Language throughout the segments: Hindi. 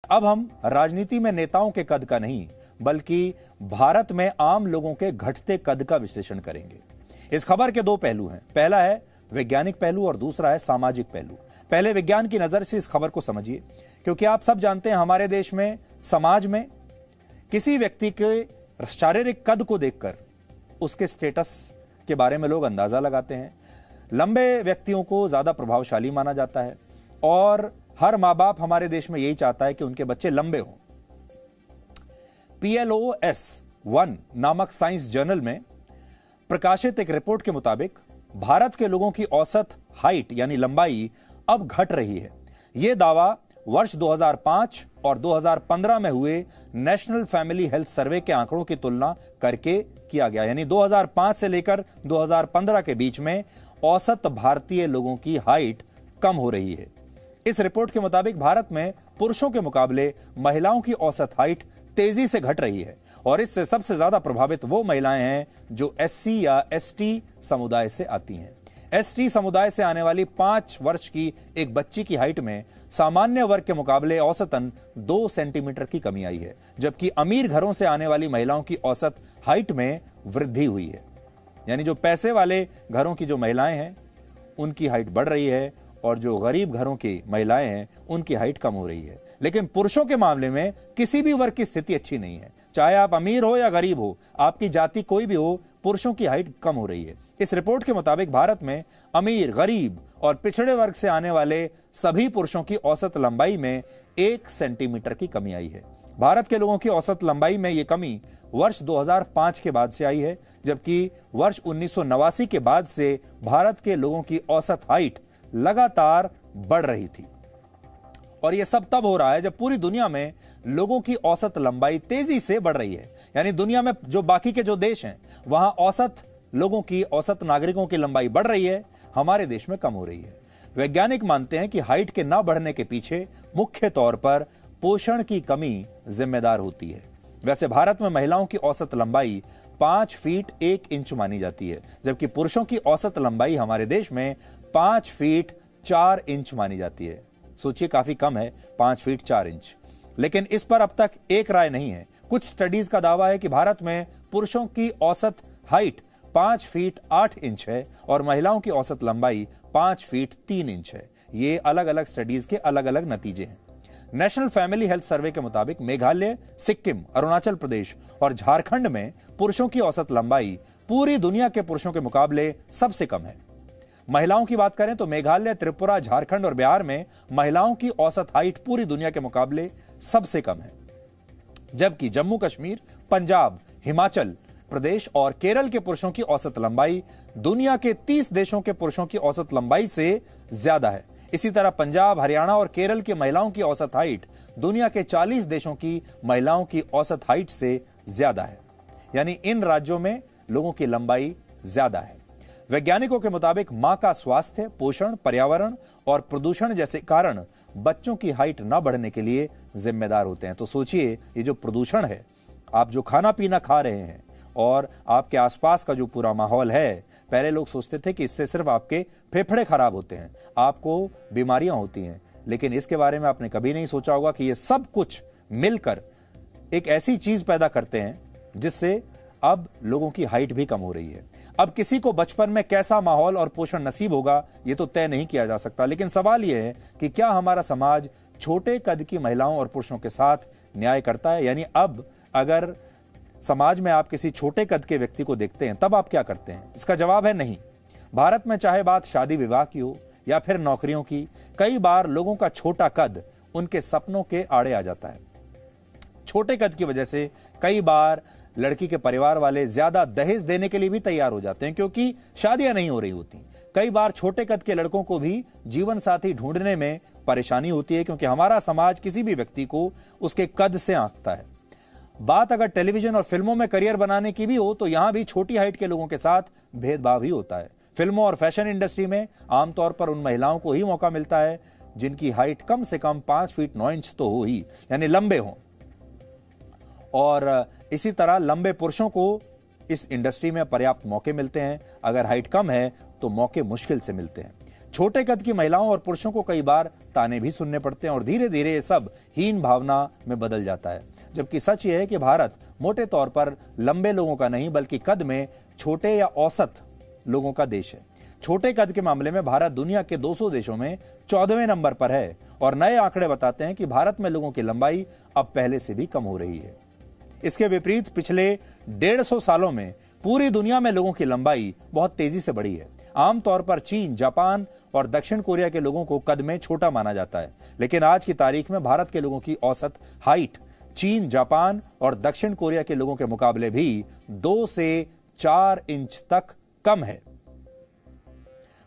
अब हम राजनीति में नेताओं के कद का नहीं बल्कि भारत में आम लोगों के घटते कद का विश्लेषण करेंगे। इस खबर के दो पहलू हैं, पहला है वैज्ञानिक पहलू और दूसरा है सामाजिक पहलू। पहले विज्ञान की नजर से इस खबर को समझिए, क्योंकि आप सब जानते हैं हमारे देश में समाज में किसी व्यक्ति के शारीरिक कद को देखकर उसके स्टेटस के बारे में लोग अंदाजा लगाते हैं। लंबे व्यक्तियों को ज्यादा प्रभावशाली माना जाता है और हर मां बाप हमारे देश में यही चाहता है कि उनके बच्चे लंबे हों। PLOS 1 नामक साइंस जर्नल में प्रकाशित एक रिपोर्ट के मुताबिक भारत के लोगों की औसत हाइट यानी लंबाई अब घट रही है। यह दावा वर्ष 2005 और 2015 में हुए नेशनल फैमिली हेल्थ सर्वे के आंकड़ों की तुलना करके किया गया। यानी 2005 से लेकर 2015 के बीच में औसत भारतीय लोगों की हाइट कम हो रही है। इस रिपोर्ट के मुताबिक भारत में पुरुषों के मुकाबले महिलाओं की औसत हाइट तेजी से घट रही है और इससे सबसे ज्यादा प्रभावित वो महिलाएं हैं जो SC या ST समुदाय से आती हैं। ST समुदाय से आने वाली 5 वर्ष की एक बच्ची की हाइट में सामान्य वर्ग के मुकाबले औसतन 2 सेंटीमीटर की कमी आई है, जबकि अमीर घरों से आने वाली महिलाओं की औसत हाइट में वृद्धि हुई है। यानी जो पैसे वाले घरों की जो महिलाएं हैं उनकी हाइट बढ़ रही है और जो गरीब घरों की महिलाएं हैं उनकी हाइट कम हो रही है। लेकिन पुरुषों के मामले में किसी भी वर्ग की स्थिति अच्छी नहीं है, चाहे आप अमीर हो या गरीब हो, आपकी जाति कोई भी हो, पुरुषों की हाइट कम हो रही है। इस रिपोर्ट के मुताबिक भारत में अमीर, गरीब और पिछड़े वर्ग से आने वाले सभी पुरुषों की औसत लंबाई में 1 सेंटीमीटर की कमी आई है। भारत के लोगों की औसत लंबाई में यह कमी वर्ष 2005 के बाद से आई है, जबकि वर्ष 1989 के बाद से भारत के लोगों की औसत हाइट लगातार बढ़ रही थी। और यह सब तब हो रहा है जब पूरी दुनिया में लोगों की औसत लंबाई तेजी से बढ़ रही है। यानी दुनिया में जो बाकी के जो देश हैं वहां औसत लोगों की, औसत नागरिकों की लंबाई बढ़ रही है, हमारे देश में कम हो रही है। वैज्ञानिक मानते हैं कि हाइट के ना बढ़ने के पीछे मुख्य तौर पर पोषण की कमी जिम्मेदार होती है। वैसे भारत में महिलाओं की औसत लंबाई 5 फीट 1 इंच मानी जाती है, जबकि पुरुषों की औसत लंबाई हमारे देश में 5 फीट 4 इंच मानी जाती है। सोचिए, काफी कम है 5 फीट 4 इंच। लेकिन इस पर अब तक एक राय नहीं है। कुछ स्टडीज का दावा है कि भारत में पुरुषों की औसत हाइट 5 फीट 8 इंच है और महिलाओं की औसत लंबाई 5 फीट 3 इंच है। ये अलग अलग स्टडीज के अलग अलग नतीजे हैं। नेशनल फैमिली हेल्थ सर्वे के मुताबिक मेघालय, सिक्किम, अरुणाचल प्रदेश और झारखंड में पुरुषों की औसत लंबाई पूरी दुनिया के पुरुषों के मुकाबले सबसे कम है। महिलाओं की बात करें तो मेघालय, त्रिपुरा, झारखंड और बिहार में महिलाओं की औसत हाइट पूरी दुनिया के मुकाबले सबसे कम है, जबकि जम्मू कश्मीर, पंजाब, हिमाचल प्रदेश और केरल के पुरुषों की औसत लंबाई दुनिया के 30 देशों के पुरुषों की औसत लंबाई से ज्यादा है। इसी तरह पंजाब, हरियाणा और केरल की महिलाओं की औसत हाइट दुनिया के 40 देशों की महिलाओं की औसत हाइट से ज्यादा है। यानी इन राज्यों में लोगों की लंबाई ज्यादा है। वैज्ञानिकों के मुताबिक मां का स्वास्थ्य, पोषण, पर्यावरण और प्रदूषण जैसे कारण बच्चों की हाइट न बढ़ने के लिए जिम्मेदार होते हैं। तो सोचिए, ये जो प्रदूषण है, आप जो खाना पीना खा रहे हैं और आपके आसपास का जो पूरा माहौल है, पहले लोग सोचते थे कि इससे सिर्फ आपके फेफड़े खराब होते हैं, आपको बीमारियां होती हैं, लेकिन इसके बारे में आपने कभी नहीं सोचा होगा कि ये सब कुछ मिलकर एक ऐसी चीज पैदा करते हैं जिससे अब लोगों की हाइट भी कम हो रही है। अब किसी को बचपन में कैसा माहौल और पोषण नसीब होगा यह तो तय नहीं किया जा सकता, लेकिन सवाल यह है कि क्या हमारा समाज छोटे कद की महिलाओं और पुरुषों के साथ न्याय करता है? यानी अब अगर समाज में आप किसी छोटे कद के व्यक्ति को देखते हैं तब आप क्या करते हैं? इसका जवाब है नहीं। भारत में चाहे बात शादी विवाह की हो या फिर नौकरियों की, कई बार लोगों का छोटा कद उनके सपनों के आड़े आ जाता है। छोटे कद की वजह से कई बार लड़की के परिवार वाले ज्यादा दहेज देने के लिए भी तैयार हो जाते हैं, क्योंकि शादियां नहीं हो रही होती। कई बार छोटे कद के लड़कों को भी जीवन साथी ढूंढने में परेशानी होती है, क्योंकि हमारा समाज किसी भी व्यक्ति को उसके कद से आंकता है। बात अगर टेलीविजन और फिल्मों में करियर बनाने की भी हो तो यहां भी छोटी हाइट के लोगों के साथ भेदभाव ही होता है। फिल्मों और फैशन इंडस्ट्री में आमतौर पर उन महिलाओं को ही मौका मिलता है जिनकी हाइट कम से कम 5 फीट 9 इंच तो हो ही, यानी लंबे हों। और इसी तरह लंबे पुरुषों को इस इंडस्ट्री में पर्याप्त मौके मिलते हैं। अगर हाइट कम है तो मौके मुश्किल से मिलते हैं। छोटे कद की महिलाओं और पुरुषों को कई बार ताने भी सुनने पड़ते हैं और धीरे धीरे ये सब हीन भावना में बदल जाता है। जबकि सच ये है कि भारत मोटे तौर पर लंबे लोगों का नहीं बल्कि कद में छोटे या औसत लोगों का देश है। छोटे कद के मामले में भारत दुनिया के 200 देशों में 14वें नंबर पर है और नए आंकड़े बताते हैं कि भारत में लोगों की लंबाई अब पहले से भी कम हो रही है। इसके विपरीत पिछले 150 सालों में पूरी दुनिया में लोगों की लंबाई बहुत तेजी से बढ़ी है। आमतौर पर चीन, जापान और दक्षिण कोरिया के लोगों को कद में छोटा माना जाता है, लेकिन आज की तारीख में भारत के लोगों की औसत हाइट चीन, जापान और दक्षिण कोरिया के लोगों के मुकाबले भी 2 से 4 इंच तक कम है।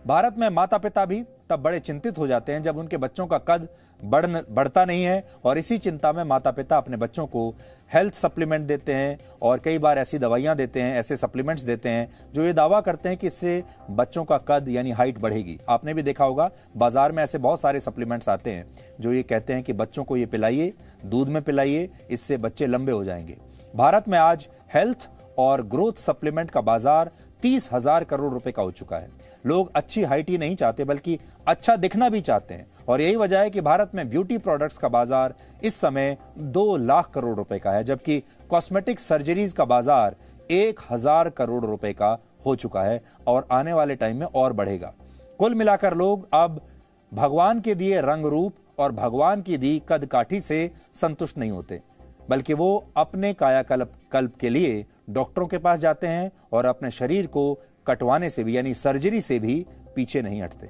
भारत में माता पिता भी तब बड़े चिंतित हो जाते हैं जब उनके बच्चों का कद बढ़ता नहीं है और इसी चिंता में माता पिता अपने बच्चों को हेल्थ सप्लीमेंट देते हैं और कई बार ऐसी दवाइयां देते हैं, ऐसे सप्लीमेंट्स देते हैं जो ये दावा करते हैं कि इससे बच्चों का कद यानी हाइट बढ़ेगी। आपने भी देखा होगा बाजार में ऐसे बहुत सारे सप्लीमेंट्स आते हैं जो ये कहते हैं कि बच्चों को ये पिलाइए, दूध में पिलाइए, इससे बच्चे लंबे हो जाएंगे। भारत में आज हेल्थ और ग्रोथ सप्लीमेंट का बाजार 30,000 करोड़ रुपए का हो चुका है। लोग अच्छी हाइट ही नहीं चाहते बल्कि अच्छा दिखना भी चाहते हैं और यही वजह है कि भारत में ब्यूटी प्रोडक्ट्स का बाजार इस समय 2 लाख करोड़ रुपए का है, जबकि कॉस्मेटिक सर्जरीज का बाजार 1,000 करोड़ रुपए का हो चुका है और आने वाले टाइम में और बढ़ेगा। कुल मिलाकर लोग अब भगवान के दिए रंग रूप और भगवान की दी कद काठी से संतुष्ट नहीं होते, बल्कि वो अपने कायाकल्प के लिए डॉक्टरों के पास जाते हैं और अपने शरीर को कटवाने से भी यानी सर्जरी से भी पीछे नहीं हटते।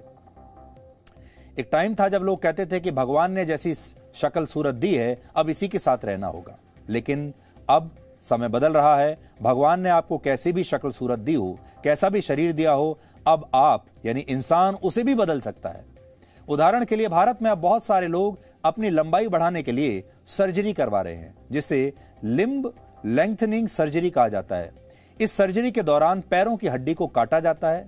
एक टाइम था जब लोग कहते थे कि भगवान ने जैसी शक्ल सूरत दी है अब इसी के साथ रहना होगा, लेकिन अब समय बदल रहा है। भगवान ने आपको कैसी भी शक्ल सूरत दी हो, कैसा भी शरीर दिया हो, अब आप यानी इंसान उसे भी बदल सकता है। उदाहरण के लिए भारत में अब बहुत सारे लोग अपनी लंबाई बढ़ाने के लिए सर्जरी करवा रहे हैं, जिसे लिम्ब लेंथनिंग सर्जरी कहा जाता है। इस सर्जरी के दौरान पैरों की हड्डी को काटा जाता है,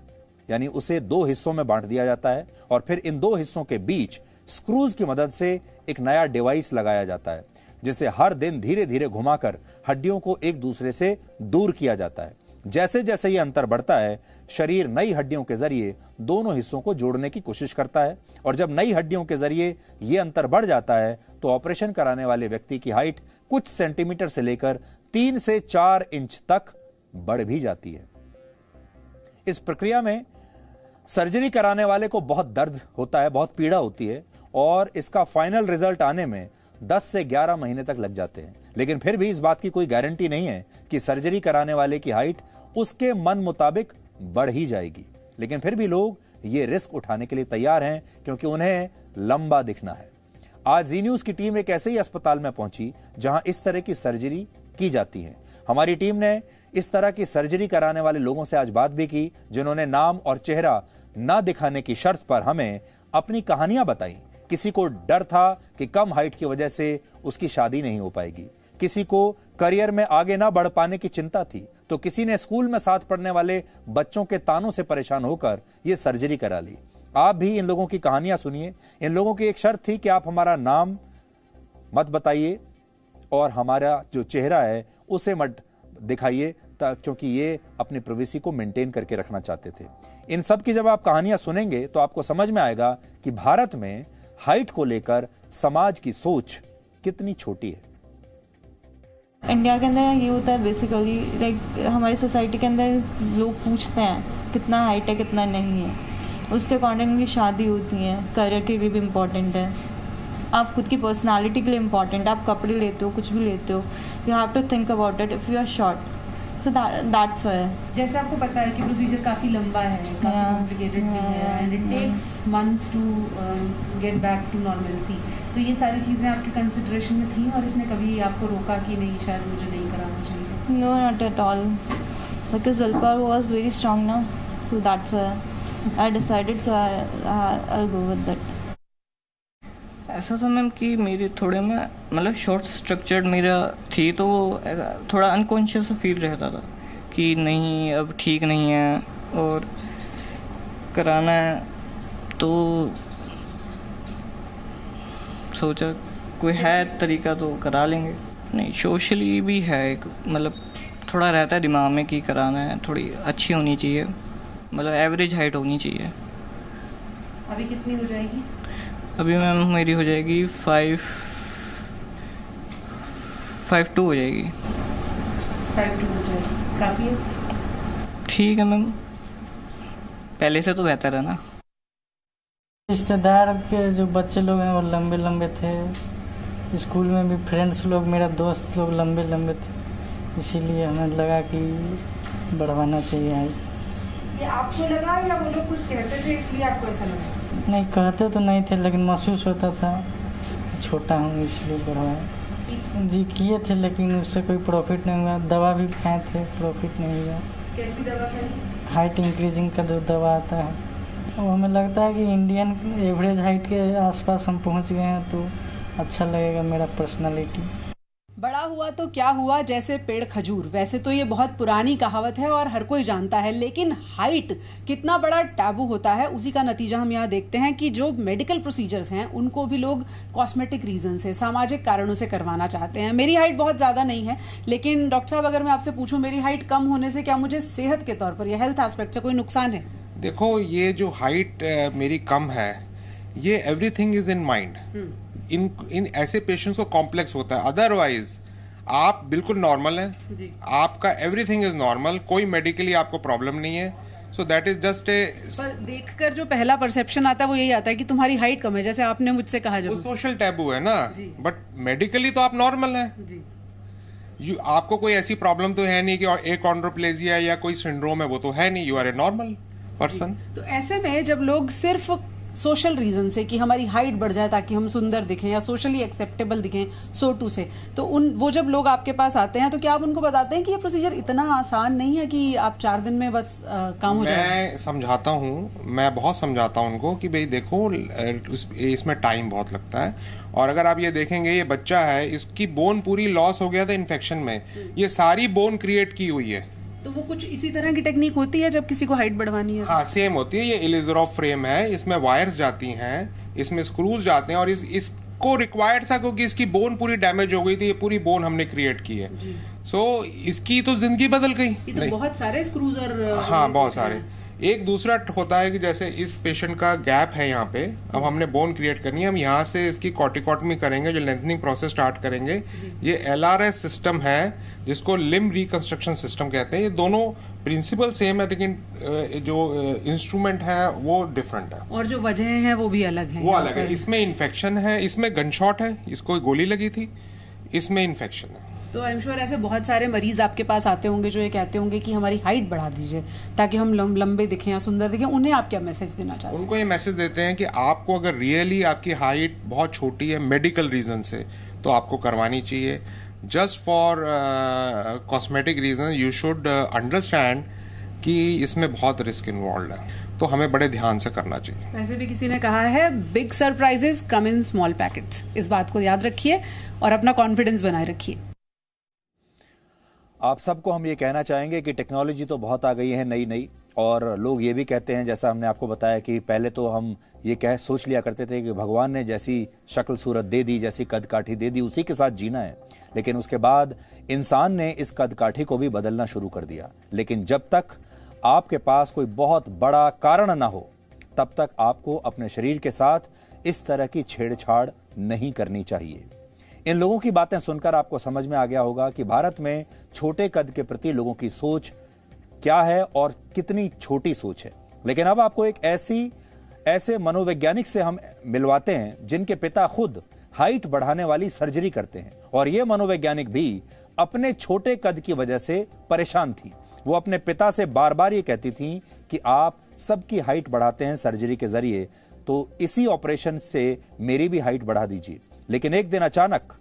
यानी उसे 2 हिस्सों में बांट दिया जाता है और फिर इन 2 हिस्सों के बीच स्क्रूज की मदद से एक नया डिवाइस लगाया जाता है, जिसे हर दिन धीरे धीरे घुमाकर हड्डियों को एक दूसरे से दूर किया जाता है। जैसे जैसे ये अंतर बढ़ता है, शरीर नई हड्डियों के जरिए दोनों हिस्सों को जोड़ने की कोशिश करता है और जब नई हड्डियों के जरिए ये अंतर बढ़ जाता है तो ऑपरेशन कराने वाले व्यक्ति की हाइट कुछ सेंटीमीटर से लेकर 3 से 4 इंच तक बढ़ भी जाती है। इस प्रक्रिया में सर्जरी कराने वाले को बहुत दर्द होता है, बहुत पीड़ा होती है और इसका फाइनल रिजल्ट आने में 10 से 11 महीने तक लग जाते हैं। लेकिन फिर भी इस बात की कोई गारंटी नहीं है कि सर्जरी कराने वाले की हाइट उसके मन मुताबिक बढ़ ही जाएगी, लेकिन फिर भी लोग ये रिस्क उठाने के लिए तैयार हैं क्योंकि उन्हें लंबा दिखना है। आज जी न्यूज की टीम एक ऐसे ही अस्पताल में पहुंची जहां इस तरह की सर्जरी की जाती है। हमारी टीम ने इस तरह की सर्जरी कराने वाले लोगों से आज बात भी की, जिन्होंने नाम और चेहरा ना दिखाने की शर्त पर हमें अपनी कहानियां बताई। किसी को डर था कि कम हाइट की वजह से उसकी शादी नहीं हो पाएगी, किसी को करियर में आगे ना बढ़ पाने की चिंता थी, तो किसी ने स्कूल में साथ पढ़ने वाले बच्चों के तानों से परेशान होकर यह सर्जरी करा ली। आप भी इन लोगों की कहानियां सुनिए। इन लोगों की एक शर्त थी कि आप हमारा नाम मत बताइए और हमारा जो चेहरा है उसे मत दिखाइए, क्योंकि ये अपनी प्राइवेसी को मेंटेन करके रखना चाहते थे। इन सब की जब आप कहानियां सुनेंगे तो आपको समझ में आएगा कि भारत में हाइट को लेकर समाज की सोच कितनी छोटी है। इंडिया के अंदर ये होता है बेसिकली, लाइक हमारी सोसाइटी के अंदर लोग पूछते हैं कितना हाइट है कितना नहीं है, उसके अकॉर्डिंगली शादी होती है, करियर के लिए भी इम्पोर्टेंट है, आप खुद की पर्सनालिटी के लिए इम्पोर्टेंट है, आप कपड़े लेते हो कुछ भी लेते हो, you have to think about it if you are short, so that's why. जैसे आपको पता है कि प्रोसीजर काफ़ी लंबा है, काफ़ी कॉम्प्लिकेटेड भी है and it takes months to get back to normalcy, तो ये सारी चीज़ें आपकी कंसिडरेशन में थी और इसने कभी आपको रोका कि नहीं शायद मुझे नहीं कराना चाहिए? No, not at all, because will power was very strong ना, so that's why I decided, so I go with that. ऐसा था मैम कि मेरे थोड़े में मतलब शॉर्ट स्ट्रक्चर्ड मेरा थी, तो वो थोड़ा अनकॉन्शियस फील रहता था कि नहीं अब ठीक नहीं है और कराना है, तो सोचा कोई है तरीका तो करा लेंगे। नहीं, सोशली भी है एक, मतलब थोड़ा रहता है दिमाग में कि कराना है, थोड़ी अच्छी होनी चाहिए, मतलब एवरेज हाइट होनी चाहिए। अभी कितनी हो जाएगी? अभी मैम मेरी हो जाएगी 5'2" हो जाएगी। 5'2" हो जाएगी, काफ़ी है। ठीक है मैम, पहले से तो बेहतर है ना। रिश्तेदार के जो बच्चे लोग हैं वो लंबे लंबे थे, स्कूल में भी फ्रेंड्स लोग, मेरा दोस्त लोग लंबे लंबे थे, इसीलिए हमें लगा कि बढ़वाना चाहिए हाइट। ये आपको लगा या वो लोग कुछ कहते थे इसलिए आपको ऐसा लगा? नहीं, कहते तो नहीं थे, लेकिन महसूस होता था छोटा हूँ इसलिए बढ़वाया। जी किए थे, लेकिन उससे कोई प्रॉफिट नहीं हुआ। दवा भी खाए थे, प्रॉफिट नहीं हुआ। कैसी दवा खाई? हाइट इंक्रीजिंग का जो दवा आता है, वो हमें लगता है कि इंडियन एवरेज हाइट के आसपास हम पहुंच गए हैं तो अच्छा लगेगा मेरा पर्सनालिटी। बड़ा हुआ तो क्या हुआ, जैसे पेड़ खजूर। वैसे तो ये बहुत पुरानी कहावत है और हर कोई जानता है, लेकिन हाइट कितना बड़ा टैबू होता है उसी का नतीजा हम यहाँ देखते हैं कि जो मेडिकल प्रोसीजर्स हैं उनको भी लोग कॉस्मेटिक रीजन से, सामाजिक कारणों से करवाना चाहते हैं। मेरी हाइट बहुत ज़्यादा नहीं है, लेकिन डॉक्टर साहब अगर मैं आपसे पूछूं मेरी हाइट कम होने से क्या मुझे सेहत के तौर पर या हेल्थ एस्पेक्ट से कोई नुकसान है? देखो, ये जो हाइट मेरी कम है, ये एवरीथिंग इज इन माइंड। इन ऐसे पेशेंट्स को कॉम्प्लेक्स होता है, अदरवाइज आप बिल्कुल नॉर्मल हैं, आपका एवरीथिंग इज नॉर्मल, कोई मेडिकली आपको प्रॉब्लम नहीं है। So that is just a. पर देखकर जो पहला परसेप्शन आता है वो यही आता है कि तुम्हारी हाइट कम है, जैसे आपने मुझसे कहा। वो सोशल टैबू है ना, बट मेडिकली तो आप नॉर्मल हैं। आपको कोई ऐसी प्रॉब्लम तो है नहीं कि एकॉन्ड्रोप्लेजिया या कोई सिंड्रोम है, वो तो है नहीं। You are a normal person. तो ऐसे में जब लोग सिर्फ सोशल रीजन से कि हमारी हाइट बढ़ जाए ताकि हम सुंदर दिखें या सोशली एक्सेप्टेबल दिखें, सो टू से, तो वो जब लोग आपके पास आते हैं तो क्या आप उनको बताते हैं कि ये प्रोसीजर इतना आसान नहीं है कि आप 4 दिन में बस काम हो जाए? मैं समझाता हूँ, मैं बहुत समझाता हूँ उनको कि भाई देखो, इसमें टाइम बहुत लगता है। और अगर आप ये देखेंगे, ये बच्चा है, इसकी बोन पूरी लॉस हो गया था इन्फेक्शन में, ये सारी बोन क्रिएट की हुई है। तो वो कुछ इसी तरह की टेक्निक होती है जब किसी को हाइट बढ़वानी है? हाँ, सेम होती है। ये इलिज़ारोफ फ्रेम है, इसमें वायर्स जाती हैं, इसमें स्क्रूज जाते हैं, और इसको रिक्वायर्ड था क्योंकि इसकी बोन पूरी डैमेज हो गई थी। ये पूरी बोन हमने क्रिएट की है। सो इसकी तो जिंदगी बदल गई। ये तो बहुत सारे स्क्रूज और हाँ, बहुत सारे। एक दूसरा होता है कि जैसे इस पेशेंट का गैप है यहाँ पे, अब हमने बोन क्रिएट करनी है, हम यहाँ से इसकी कॉर्टिकॉटमी करेंगे, जो लेंथनिंग प्रोसेस स्टार्ट करेंगे। ये LRS सिस्टम है जिसको लिम्ब रिकंस्ट्रक्शन सिस्टम कहते हैं। ये दोनों प्रिंसिपल सेम है, लेकिन जो इंस्ट्रूमेंट है वो डिफरेंट है, और जो वजह है वो भी अलग है। वो अलग है। इसमें इन्फेक्शन है, इसमें गनशॉट है, इसको गोली लगी थी, इसमें इन्फेक्शन है। तो आई एम श्योर ऐसे बहुत सारे मरीज आपके पास आते होंगे जो ये कहते होंगे कि हमारी हाइट बढ़ा दीजिए ताकि हम लंबे दिखें या सुंदर दिखें। उन्हें आप क्या मैसेज देना चाहते हैं? उनको ये मैसेज देते हैं कि आपको अगर रियली आपकी हाइट बहुत छोटी है मेडिकल रीजन से, तो आपको करवानी चाहिए। Just for cosmetic reason you should understand कि इसमें बहुत रिस्क इन्वॉल्व है, तो हमें बड़े ध्यान से करना चाहिए। वैसे भी किसी ने कहा है, big surprises come in small packets. इस बात को याद रखिए और अपना कॉन्फिडेंस बनाए रखिए। आप सबको हम ये कहना चाहेंगे कि टेक्नोलॉजी तो बहुत आ गई है नई नई, और लोग ये भी कहते हैं, जैसा हमने आपको बताया कि पहले तो हम ये सोच लिया करते थे कि भगवान ने जैसी शक्ल सूरत दे दी, जैसी कद काठी दे दी, उसी के साथ जीना है। लेकिन उसके बाद इंसान ने इस कद काठी को भी बदलना शुरू कर दिया। लेकिन जब तक आपके पास कोई बहुत बड़ा कारण ना हो, तब तक आपको अपने शरीर के साथ इस तरह की छेड़छाड़ नहीं करनी चाहिए। इन लोगों की बातें सुनकर आपको समझ में आ गया होगा कि भारत में छोटे कद के प्रति लोगों की सोच क्या है और कितनी छोटी सोच है। लेकिन अब आपको एक ऐसे मनोवैज्ञानिक से हम मिलवाते हैं जिनके पिता खुद हाइट बढ़ाने वाली सर्जरी करते हैं, और ये मनोवैज्ञानिक भी अपने छोटे कद की वजह से परेशान थी। वो अपने पिता से बार बार ये कहती थी कि आप सबकी हाइट बढ़ाते हैं सर्जरी के जरिए, तो इसी ऑपरेशन से मेरी भी हाइट बढ़ा दीजिए। लेकिन एक दिन अचानक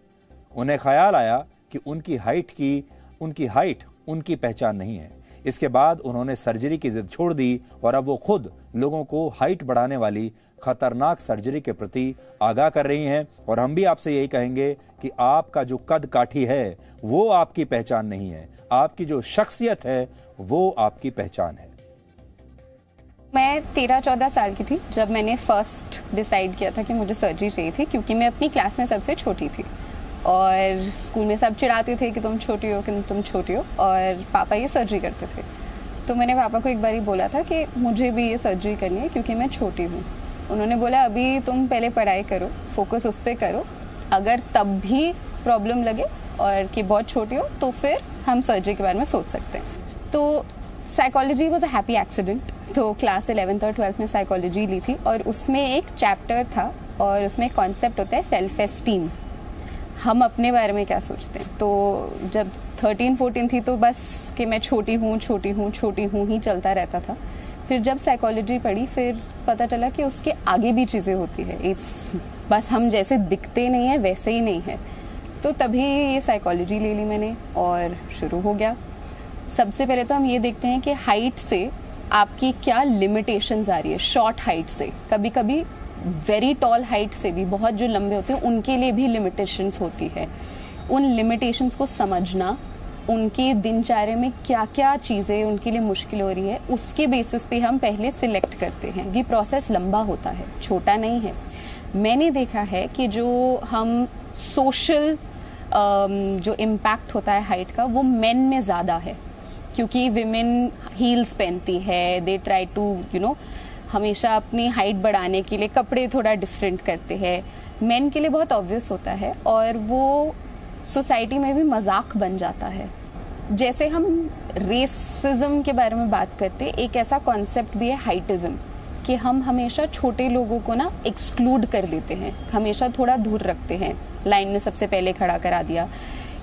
उन्हें ख्याल आया कि उनकी हाइट उनकी पहचान नहीं है। इसके बाद उन्होंने सर्जरी की जिद छोड़ दी और अब वो खुद लोगों को हाइट बढ़ाने वाली खतरनाक सर्जरी के प्रति आगाह कर रही हैं। और हम भी आपसे यही कहेंगे कि आपका जो कद काठी है वो आपकी पहचान नहीं है, आपकी जो शख्सियत है वो आपकी पहचान है। मैं 13-14 साल की थी जब मैंने फर्स्ट डिसाइड किया था कि मुझे सर्जरी चाहिए थी, क्योंकि मैं अपनी क्लास में सबसे छोटी थी और स्कूल में सब चिढ़ाते थे कि तुम छोटी हो, कि तुम छोटी हो, और पापा ये सर्जरी करते थे। तो मैंने पापा को एक बार ही बोला था कि मुझे भी ये सर्जरी करनी है क्योंकि मैं छोटी हूँ। उन्होंने बोला अभी तुम पहले पढ़ाई करो, फोकस उस पर करो, अगर तब भी प्रॉब्लम लगे और कि बहुत छोटी हो तो फिर हम सर्जरी के बारे में सोच सकते हैं। तो psychology was a happy accident. तो क्लास 11th और 12th में साइकोलॉजी ली थी और उसमें एक चैप्टर था और उसमें एक कॉन्सेप्ट होता है सेल्फ एस्टीम, हम अपने बारे में क्या सोचते हैं। तो जब 13-14 थी तो बस कि मैं छोटी हूँ ही चलता रहता था। फिर जब साइकोलॉजी पढ़ी फिर पता चला कि उसके आगे भी चीज़ें होती है, इट्स बस हम जैसे दिखते नहीं है वैसे ही नहीं है। तो तभी ये साइकोलॉजी ले ली मैंने और शुरू हो गया। सबसे पहले तो हम ये देखते हैं कि हाइट से आपकी क्या लिमिटेशंस आ रही है। शॉर्ट हाइट से, कभी कभी वेरी टॉल हाइट से भी, बहुत जो लंबे होते हैं उनके लिए भी लिमिटेशंस होती है। उन लिमिटेशंस को समझना, उनके दिनचर्या में क्या क्या चीज़ें उनके लिए मुश्किल हो रही है, उसके बेसिस पे हम पहले सिलेक्ट करते हैं। ये प्रोसेस लंबा होता है, छोटा नहीं है। मैंने देखा है कि जो हम सोशल जो इम्पैक्ट होता है हाइट का वो मेन में ज़्यादा है, क्योंकि विमेन हील्स पहनती है, दे ट्राई टू हमेशा अपनी हाइट बढ़ाने के लिए कपड़े थोड़ा डिफरेंट करते हैं। मेन के लिए बहुत ऑब्वियस होता है और वो सोसाइटी में भी मजाक बन जाता है। जैसे हम रेसिज्म के बारे में बात करते, एक ऐसा कॉन्सेप्ट भी है हाइटिज्म, कि हम हमेशा छोटे लोगों को ना एक्सक्लूड कर देते हैं, हमेशा थोड़ा दूर रखते हैं, लाइन में सबसे पहले खड़ा करा दिया।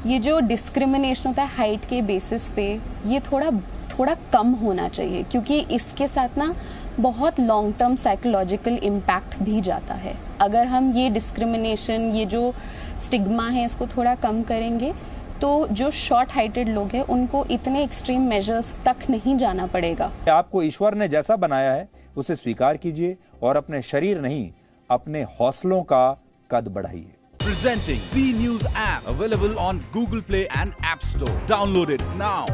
ये जो डिस्क्रिमिनेशन होता है हाइट के बेसिस पे, ये थोड़ा कम होना चाहिए, क्योंकि इसके साथ ना बहुत लॉन्ग टर्म साइकोलॉजिकल इम्पैक्ट भी जाता है। अगर हम ये डिस्क्रिमिनेशन, ये जो स्टिग्मा है, इसको थोड़ा कम करेंगे तो जो शॉर्ट हाइटेड लोग हैं उनको इतने एक्सट्रीम मेजर्स तक नहीं जाना पड़ेगा। आपको ईश्वर ने जैसा बनाया है उसे स्वीकार कीजिए और अपने शरीर नहीं, अपने हौसलों का कद बढ़ाइए। Presenting B News app, available on Google Play and App Store. Download it now.